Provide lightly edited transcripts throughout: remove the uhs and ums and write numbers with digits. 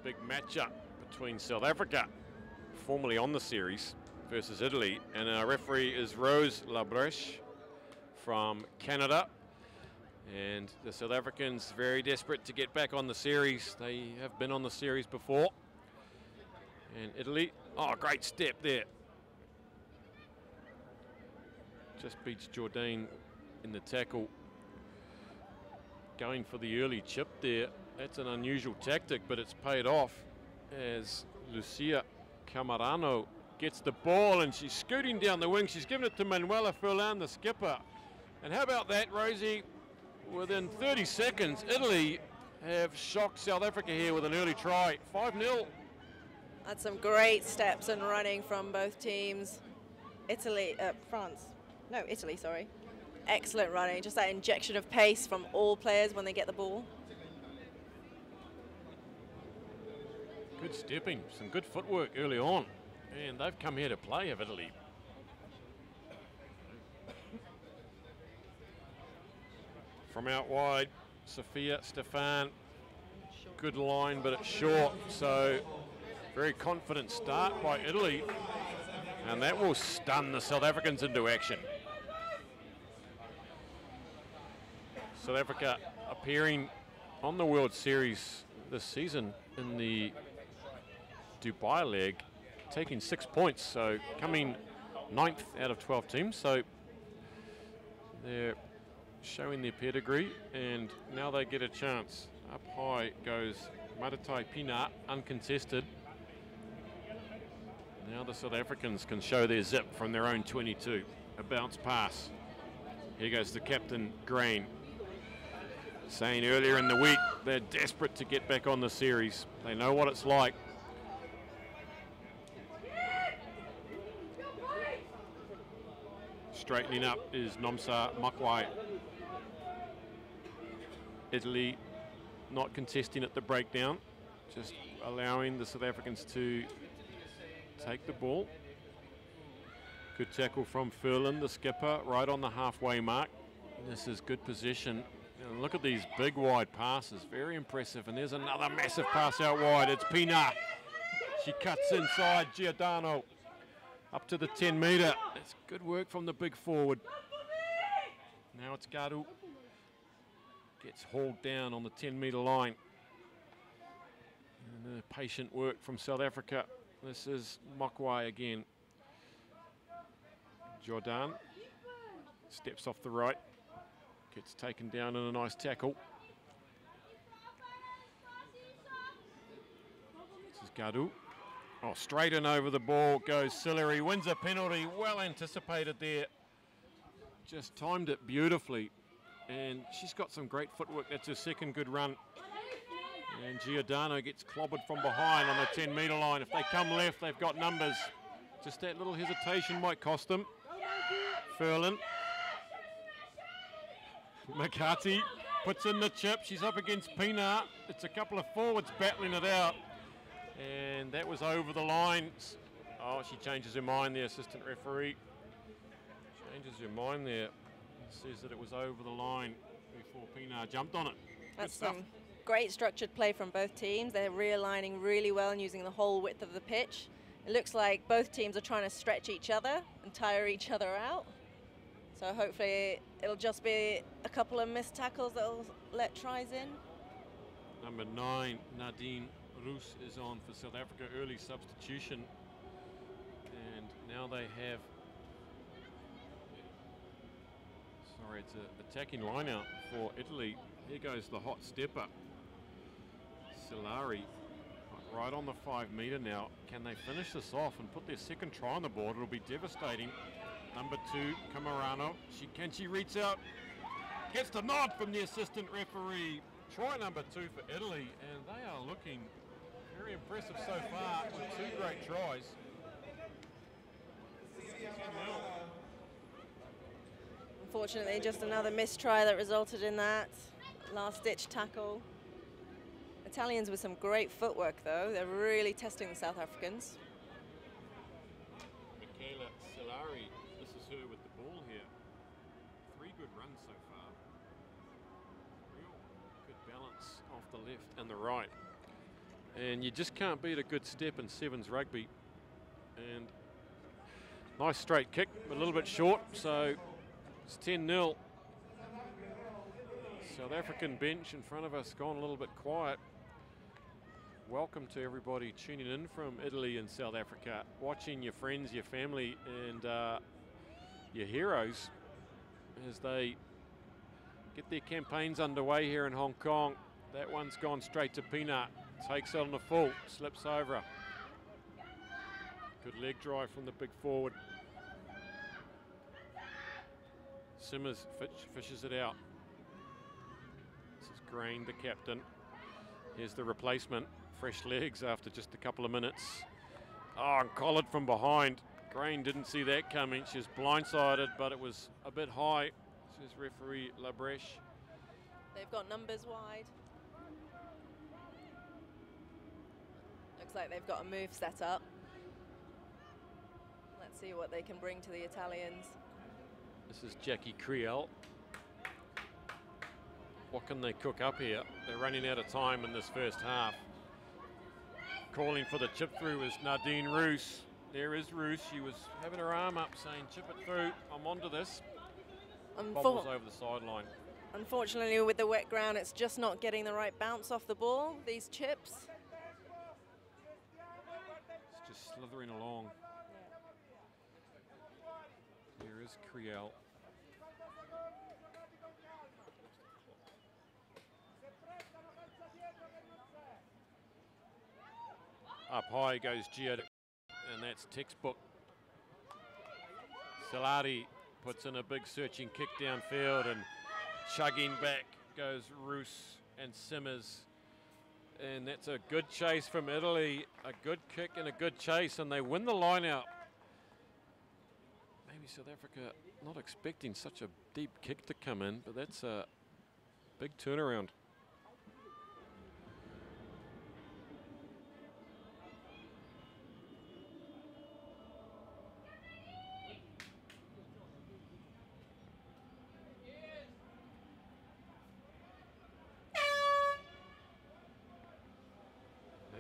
big matchup between South Africa, formerly on the series, versus Italy. And our referee is Rose Labreche from Canada. And the South Africans very desperate to get back on the series. They have been on the series before. And Italy, oh, great step there. Just beats Jordan in the tackle. Going for the early chip there. That's an unusual tactic, but it's paid off as Lucia Camarano gets the ball and she's scooting down the wing. She's given it to Manuela Furlan, the skipper. And how about that, Rosie? Within 30 seconds, Italy have shocked South Africa here with an early try, 5-0. That's some great steps and running from both teams. Italy, sorry. Excellent running, just that injection of pace from all players when they get the ball. Good stepping, some good footwork early on. And they've come here to play, have Italy. From out wide, Sophia Stefan. Good line, but it's short. So, very confident start by Italy. And that will stun the South Africans into action. South Africa appearing on the World Series this season in the Dubai leg, taking 6 points. So, coming 9th out of 12 teams. So, they're showing their pedigree, and now they get a chance. Up high goes Matatai Pina, uncontested. Now the South Africans can show their zip from their own 22. A bounce pass. Here goes the captain, Grain, saying earlier in the week they're desperate to get back on the series. They know what it's like. Straightening up is Nomsa Makwai. Italy not contesting at the breakdown, just allowing the South Africans to take the ball. Good tackle from Furlan, the skipper, right on the halfway mark. This is good position. And look at these big wide passes, very impressive. And there's another massive pass out wide. It's Pina. She cuts inside Giordano up to the 10 metre. It's good work from the big forward. Now it's Gadu. Gets hauled down on the 10 metre line. And patient work from South Africa. This is Mokwai again. Jordan steps off the right. Gets taken down in a nice tackle. This is Gadu. Oh, straight in over the ball goes Sillery. Wins a penalty. Well anticipated there. Just timed it beautifully. And she's got some great footwork. That's her second good run. And Giordano gets clobbered from behind on the 10 metre line. If they come left, they've got numbers. Just that little hesitation might cost them. Furlan. McCarthy puts in the chip. She's up against Pina. It's a couple of forwards battling it out. And that was over the line. Oh, she changes her mind, the assistant referee. Changes her mind there. Says that it was over the line before Pina jumped on it. That's some great structured play from both teams. They're realigning really well and using the whole width of the pitch. It looks like both teams are trying to stretch each other and tire each other out. So hopefully it'll just be a couple of missed tackles that'll let tries in. Number 9, Nadine Roos is on for South Africa, early substitution. And now they have, it's an attacking line out for Italy. Here goes the hot stepper. Silari, right on the 5 metre now. Can they finish this off and put their second try on the board? It'll be devastating. Number 2, Camarano. Can she reach out? Gets the nod from the assistant referee. Try number 2 for Italy, and they are looking very impressive so far with 2 great tries. Unfortunately, just another missed try that resulted in that last-ditch tackle. Italians with some great footwork, though. They're really testing the South Africans. Michaela Silari, this is her with the ball here. 3 good runs so far. Real good balance off the left and the right. And you just can't beat a good step in sevens rugby. And nice straight kick, but a little bit short, so it's 10-0. South African bench in front of us gone a little bit quiet. Welcome to everybody tuning in from Italy and South Africa, watching your friends, your family, and your heroes as they get their campaigns underway here in Hong Kong. That one's gone straight to Peanut, takes it on the full, slips over. Good leg drive from the big forward. Simmers fishes it out. This is Green, the captain. Here's the replacement. Fresh legs after just a couple of minutes. Oh, and collared from behind. Green didn't see that coming. She was blindsided, but it was a bit high, says referee Labreche. They've got numbers wide. Looks like they've got a move set up. Let's see what they can bring to the Italians. This is Jackie Creel. What can they cook up here? They're running out of time in this first half. Calling for the chip through is Nadine Roos. There is Roos. She was having her arm up saying, chip it through. I'm onto this. Bobbles over the sideline. Unfortunately, with the wet ground, it's just not getting the right bounce off the ball, these chips. It's just slithering along. Here is Creel. Up high goes Gia, and that's textbook. Salati puts in a big searching kick downfield, and chugging back goes Roos and Simmers. And that's a good chase from Italy, a good kick and a good chase, and they win the line out. Maybe South Africa not expecting such a deep kick to come in, but that's a big turnaround.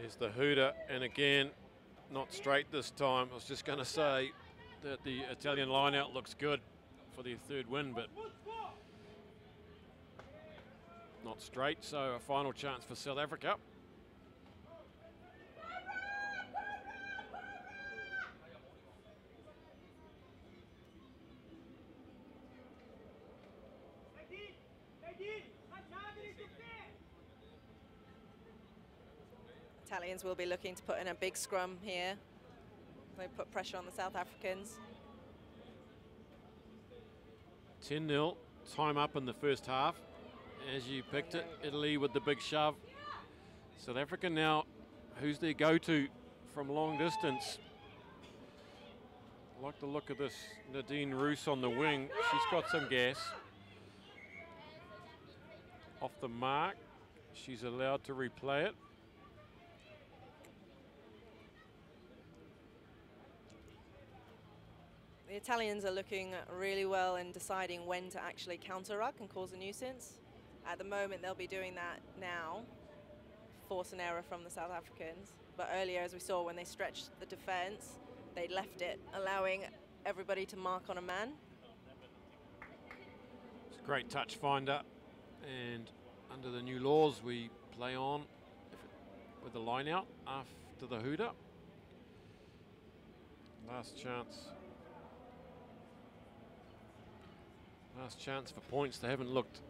There's the hooter, and again, not straight this time. I was just going to say that the Italian line-out looks good for their third win, but not straight, so a final chance for South Africa. Italians will be looking to put in a big scrum here. They put pressure on the South Africans. 10-0, time up in the first half. As you picked it, Italy with the big shove. South Africa now, who's their go-to from long distance? I like the look of this Nadine Roos on the wing. She's got some gas. Off the mark, she's allowed to replay it. The Italians are looking really well in deciding when to actually counter-ruck and cause a nuisance. At the moment, they'll be doing that now, force an error from the South Africans. But earlier, as we saw, when they stretched the defense, they left it, allowing everybody to mark on a man. It's a great touch finder, and under the new laws, we play on with the line out after the hooter. Last chance. Last chance for points. They haven't looked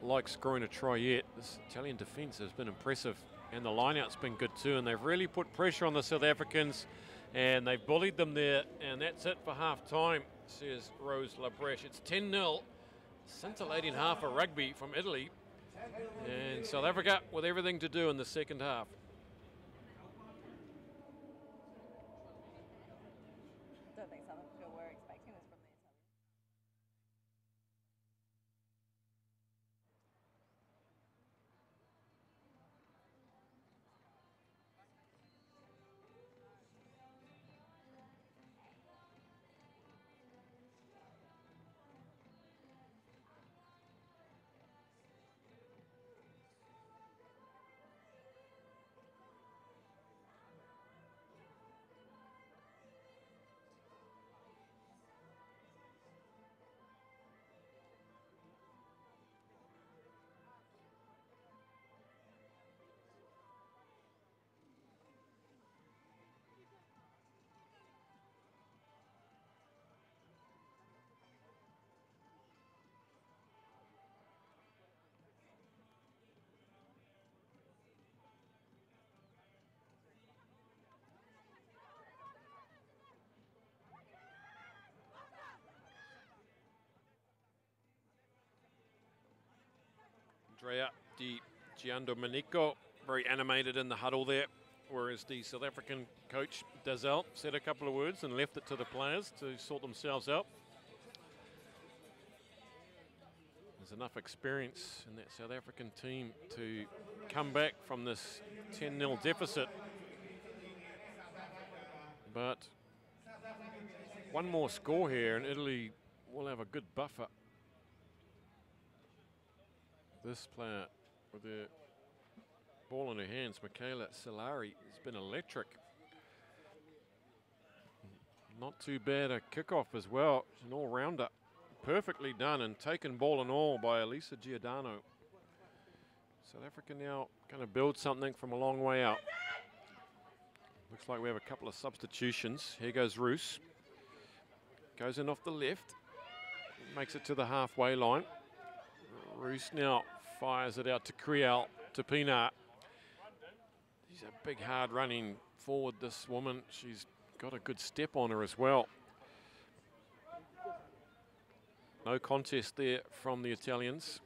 like scoring a try yet. This Italian defence has been impressive, and the line-out's been good too, and they've really put pressure on the South Africans, and they've bullied them there, and that's it for half-time, says Rose Labreche. It's 10-0, scintillating half of rugby from Italy, and South Africa with everything to do in the second half. Don't think South Africa were expecting this from the Italians. Andrea Di Giandomenico, very animated in the huddle there, whereas the South African coach, Dazel, said a couple of words and left it to the players to sort themselves out. There's enough experience in that South African team to come back from this 10-0 deficit. But one more score here and Italy will have a good buffer. This player with the ball in her hands, Michaela Solari, has been electric. Not too bad a kickoff as well. She's an all-rounder. Perfectly done and taken ball and all by Elisa Giordano. South Africa now going to build something from a long way out. Looks like we have a couple of substitutions. Here goes Roos. Goes in off the left. Makes it to the halfway line. Roos now fires it out to Kriel, to Pinar. She's a big, hard running forward, this woman. She's got a good step on her as well. No contest there from the Italians.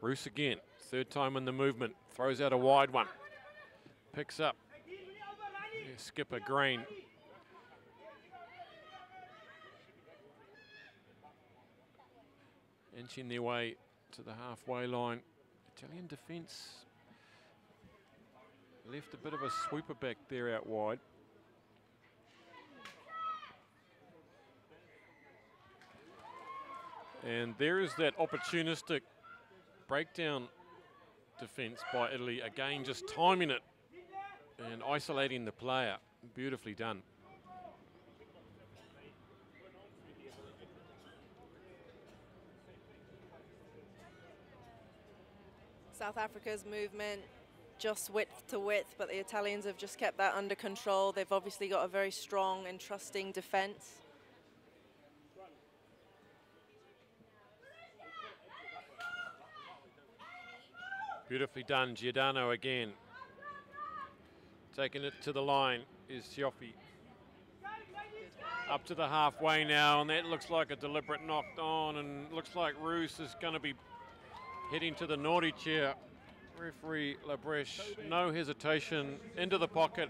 Roos again, third time in the movement. Throws out a wide one. Picks up. Yeah, skipper Grain. Inching their way to the halfway line. Italian defence left a bit of a sweeper back there out wide. And there is that opportunistic breakdown defence by Italy. Again, just timing it and isolating the player. Beautifully done. South Africa's movement just width to width, but the Italians have just kept that under control. They've obviously got a very strong and trusting defence. Beautifully done, Giordano again. Taking it to the line is Cioffi. Up to the halfway now, and that looks like a deliberate knocked on, and looks like Roos is going to be heading to the naughty chair. Referee Labreche, no hesitation, into the pocket.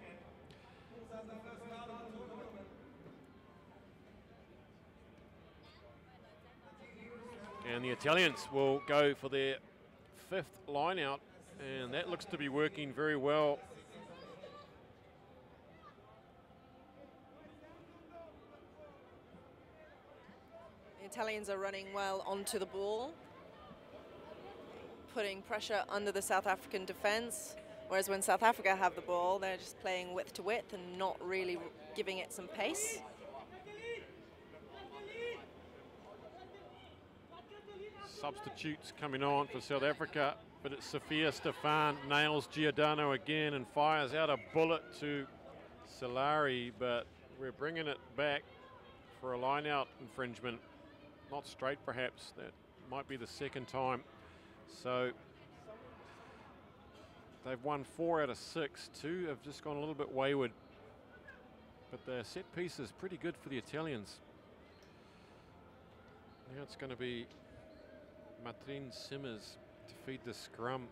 And the Italians will go for their fifth line out, and that looks to be working very well. The Italians are running well onto the ball, putting pressure under the South African defence, whereas when South Africa have the ball, they're just playing width to width and not really giving it some pace. Substitutes coming on for South Africa, but it's Sophia Stefan, nails Giordano again and fires out a bullet to Solari, but we're bringing it back for a line-out infringement. Not straight, perhaps. That might be the second time. So they've won 4 out of 6. 2 have just gone a little bit wayward, but their set piece is pretty good for the Italians. Now it's going to be Matrin Simmers to feed the scrum,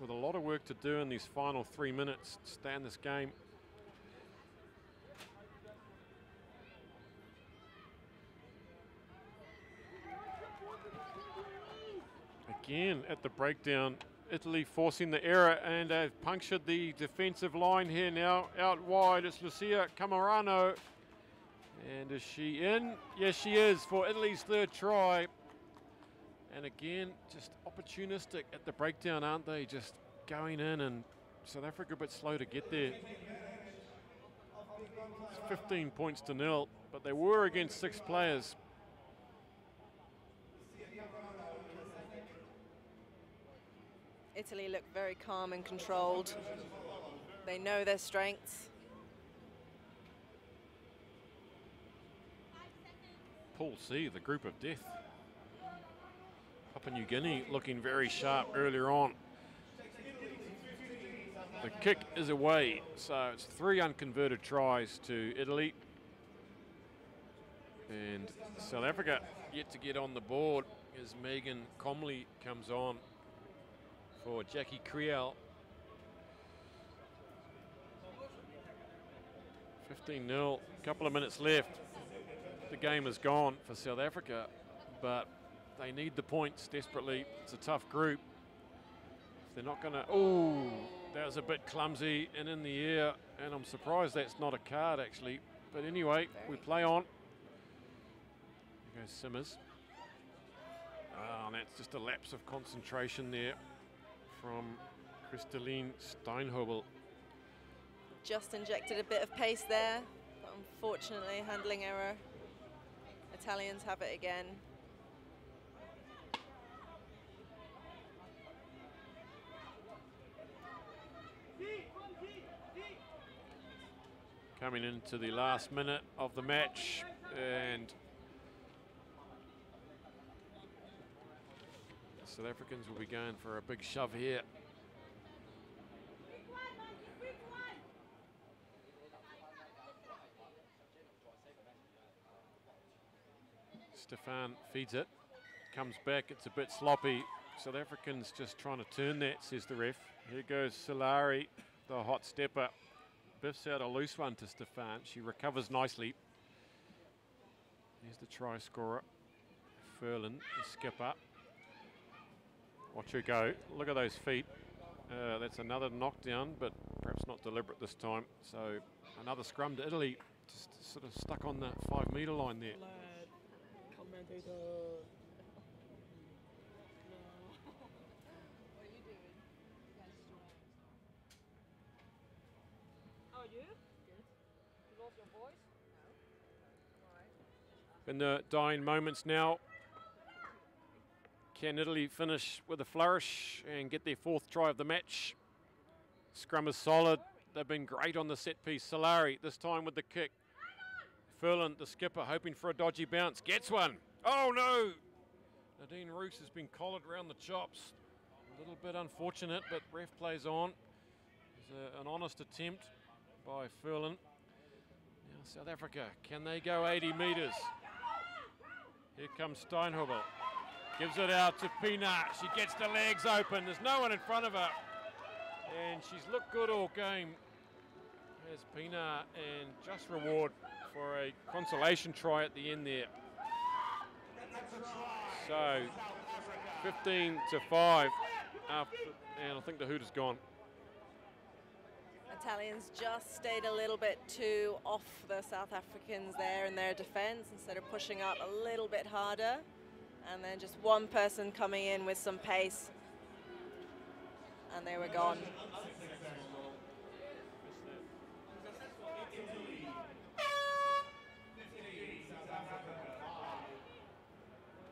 with a lot of work to do in these final 3 minutes to stay in this game. Again at the breakdown, Italy forcing the error, and they've punctured the defensive line here now. Out wide, it's Lucia Camarano. And is she in? Yes, she is, for Italy's third try. And again, just opportunistic at the breakdown, aren't they? Just going in, and South Africa a bit slow to get there. It's 15 points to 0, but they were against 6 players. Italy look very calm and controlled. They know their strengths. Pool C, the group of death. Papua New Guinea looking very sharp earlier on. The kick is away, so it's 3 unconverted tries to Italy. And South Africa yet to get on the board as Megan Comley comes on for Jackie Creel. 15-0, couple of minutes left. The game is gone for South Africa, but they need the points desperately. It's a tough group. If they're not going to... Oh, that was a bit clumsy and in the air, and I'm surprised that's not a card, actually. But anyway, we play on. There goes Simmers. Oh, and that's just a lapse of concentration there from Christeline Steinhobel. Just injected a bit of pace there, but unfortunately, handling error. Italians have it again. Coming into the last minute of the match, and the South Africans will be going for a big shove here. Stefan feeds it, comes back, it's a bit sloppy. South Africans just trying to turn that, says the ref. Here goes Solari, the hot stepper. Biffs out a loose one to Stefan. She recovers nicely. Here's the try scorer, Furlan, the skipper. Watch her go. Look at those feet. That's another knockdown, but perhaps not deliberate this time. So another scrum to Italy, just sort of stuck on the 5 metre line there. In the dying moments now, can Italy finish with a flourish and get their 4th try of the match? Scrum is solid. They've been great on the set piece. Solari, this time with the kick. Furlan, the skipper, hoping for a dodgy bounce. Gets one. Oh no! Nadine Roos has been collared around the chops. A little bit unfortunate, but ref plays on. It's an honest attempt by Furlan. Now South Africa, can they go 80 metres? Here comes Steinhobel. Gives it out to Pina. She gets the legs open. There's no one in front of her. And she's looked good all game. There's Pina, and just reward for a consolation try at the end there. So 15-5 after, and I think the hoot is gone. Italians just stayed a little bit too off the South Africans there in their defence instead of pushing up a little bit harder. And then just one person coming in with some pace, and they were gone.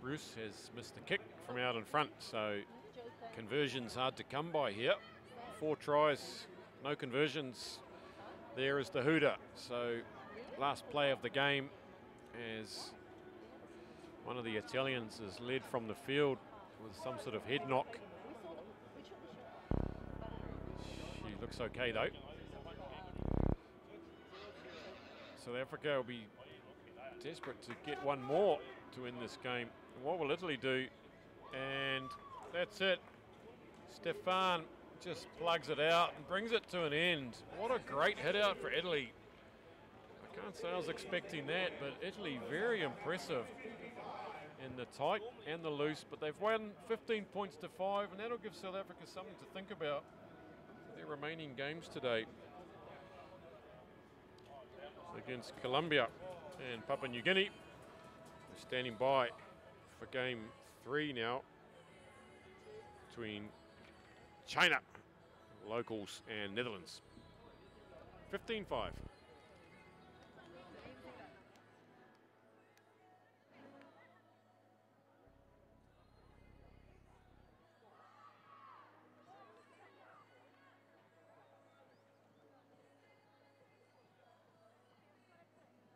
Bruce has missed the kick from out in front, so conversions hard to come by here. 4 tries, no conversions. There is the hooter. So last play of the game as one of the Italians is led from the field with some sort of head knock. She looks okay though. South Africa will be desperate to get one more to win this game. And what will Italy do? And that's it. Stefan just plugs it out and brings it to an end. What a great hit out for Italy. I can't say I was expecting that, but Italy very impressive in the tight and the loose, but they've won 15 points to 5, and that'll give South Africa something to think about for their remaining games today against Colombia and Papua New Guinea. We're standing by for game 3 now between China, locals, and Netherlands. 15-5.